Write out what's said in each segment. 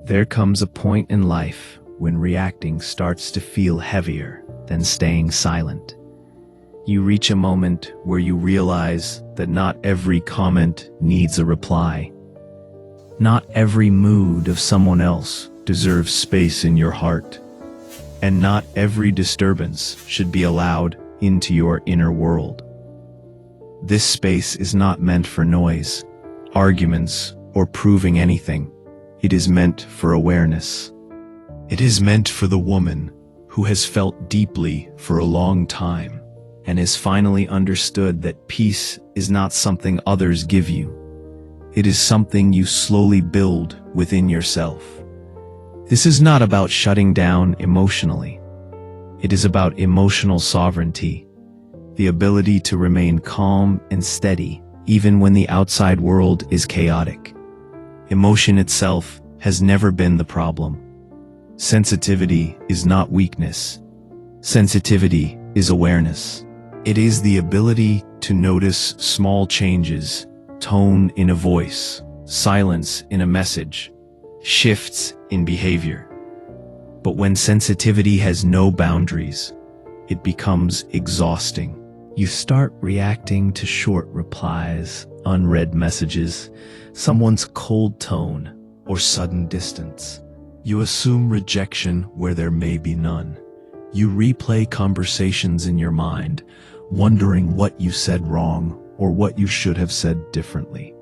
There comes a point in life when reacting starts to feel heavier than staying silent. You reach a moment where you realize that not every comment needs a reply. Not every mood of someone else deserves space in your heart. And not every disturbance should be allowed into your inner world. This space is not meant for noise, arguments, or proving anything. It is meant for awareness. It is meant for the woman who has felt deeply for a long time and has finally understood that peace is not something others give you. It is something you slowly build within yourself. This is not about shutting down emotionally. It is about emotional sovereignty, the ability to remain calm and steady even when the outside world is chaotic. Emotion itself has never been the problem. Sensitivity is not weakness. Sensitivity is awareness. It is the ability to notice small changes, tone in a voice, silence in a message, shifts in behavior. But when sensitivity has no boundaries, it becomes exhausting. You start reacting to short replies, unread messages, someone's cold tone, or sudden distance. You assume rejection where there may be none. You replay conversations in your mind, wondering what you said wrong or what you should have said differently.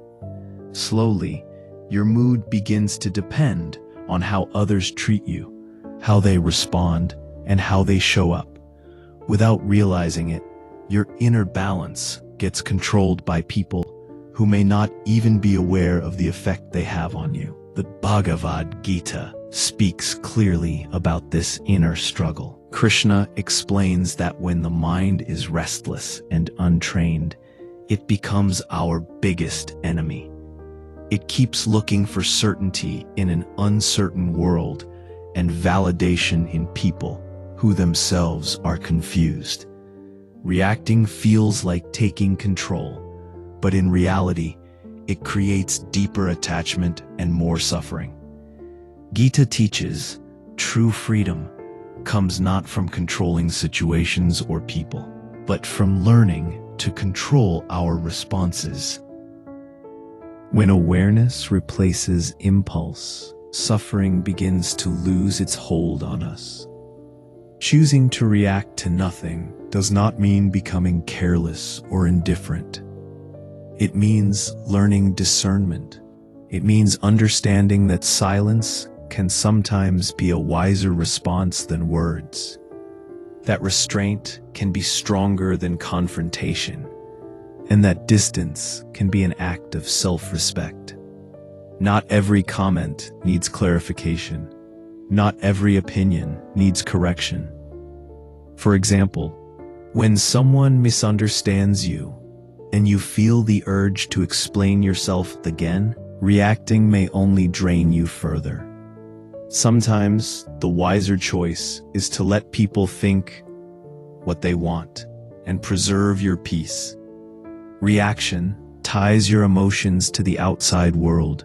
Slowly, your mood begins to depend on how others treat you, how they respond, and how they show up. Without realizing it, your inner balance gets controlled by people who may not even be aware of the effect they have on you. The Bhagwad Gita speaks clearly about this inner struggle. Krishna explains that when the mind is restless and untrained, it becomes our biggest enemy. It keeps looking for certainty in an uncertain world and validation in people who themselves are confused. Reacting feels like taking control, but in reality, it creates deeper attachment and more suffering. Gita teaches true freedom comes not from controlling situations or people, but from learning to control our responses. When awareness replaces impulse, suffering begins to lose its hold on us. Choosing to react to nothing does not mean becoming careless or indifferent. It means learning discernment. It means understanding that silence can sometimes be a wiser response than words. That restraint can be stronger than confrontation, and that distance can be an act of self-respect. Not every comment needs clarification. Not every opinion needs correction. For example, when someone misunderstands you and you feel the urge to explain yourself again, reacting may only drain you further. Sometimes the wiser choice is to let people think what they want and preserve your peace. Reaction ties your emotions to the outside world.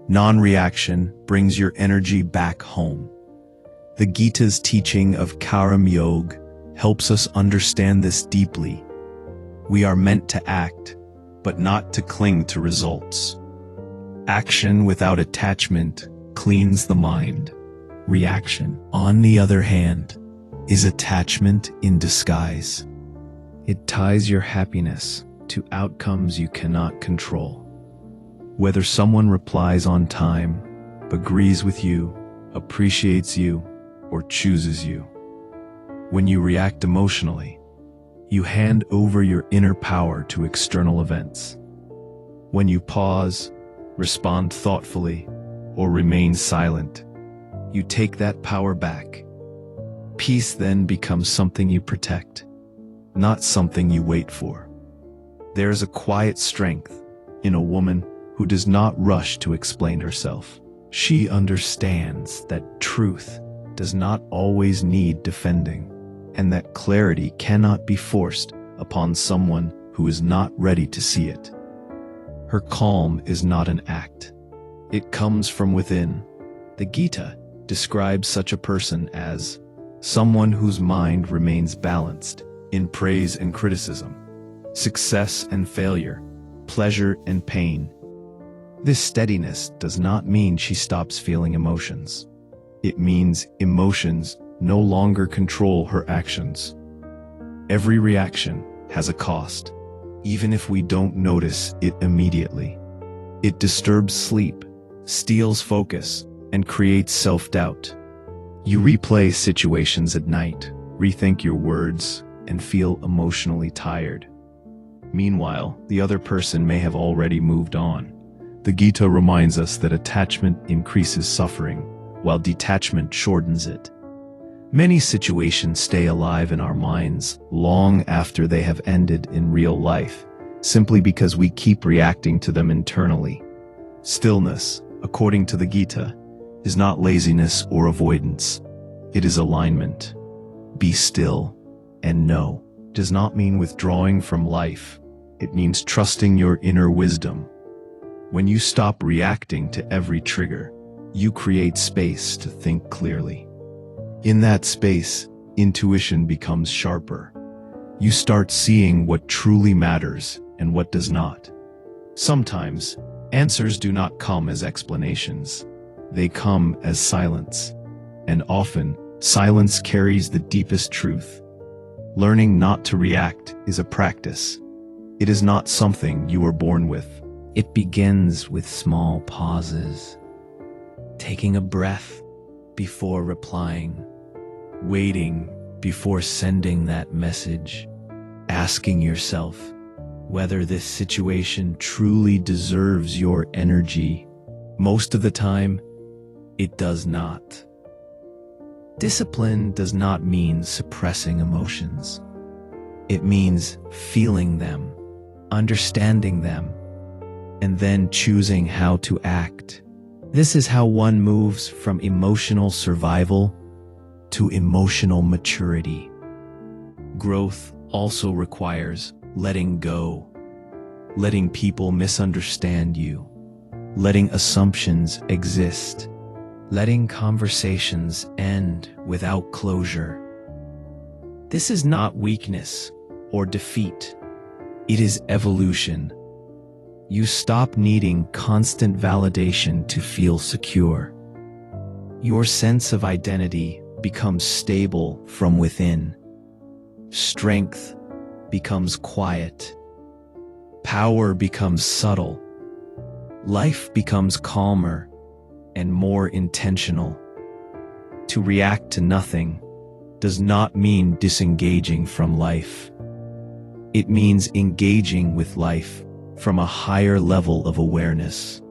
Non-reaction brings your energy back home. The Gita's teaching of Karam Yoga helps us understand this deeply. We are meant to act, but not to cling to results. Action without attachment cleans the mind. Reaction, on the other hand, is attachment in disguise. It ties your happiness to outcomes you cannot control. Whether someone replies on time, agrees with you, appreciates you, or chooses you. When you react emotionally, you hand over your inner power to external events. When you pause, respond thoughtfully, or remain silent, you take that power back. Peace then becomes something you protect, not something you wait for. There is a quiet strength in a woman who does not rush to explain herself. She understands that truth does not always need defending, and that clarity cannot be forced upon someone who is not ready to see it. Her calm is not an act. It comes from within, The Gita describes such a person as someone whose mind remains balanced in praise and criticism, success and failure, pleasure and pain. This steadiness does not mean she stops feeling emotions. It means emotions no longer control her actions. Every reaction has a cost, even if we don't notice it immediately. It disturbs sleep, steals focus, and creates self-doubt. You replay situations at night, rethink your words, and feel emotionally tired. Meanwhile, the other person may have already moved on. The Gita reminds us that attachment increases suffering, while detachment shortens it. Many situations stay alive in our minds long after they have ended in real life, simply because we keep reacting to them internally. Stillness, according to the Gita, is not laziness or avoidance. It is alignment. Be still and know does not mean withdrawing from life. It means trusting your inner wisdom. When you stop reacting to every trigger, you create space to think clearly. In that space, intuition becomes sharper. You start seeing what truly matters and what does not. Sometimes, answers do not come as explanations. They come as silence. And often, silence carries the deepest truth. Learning not to react is a practice. It is not something you were born with. It begins with small pauses, taking a breath before replying, waiting before sending that message, asking yourself whether this situation truly deserves your energy. Most of the time, it does not. Discipline does not mean suppressing emotions. It means feeling them, understanding them, and then choosing how to act. This is how one moves from emotional survival to emotional maturity. Growth also requires letting go, letting people misunderstand you, letting assumptions exist, letting conversations end without closure. This is not weakness or defeat. It is evolution. You stop needing constant validation to feel secure. Your sense of identity becomes stable from within. Strength becomes quiet. Power becomes subtle. Life becomes calmer and more intentional. To react to nothing does not mean disengaging from life. It means engaging with life from a higher level of awareness.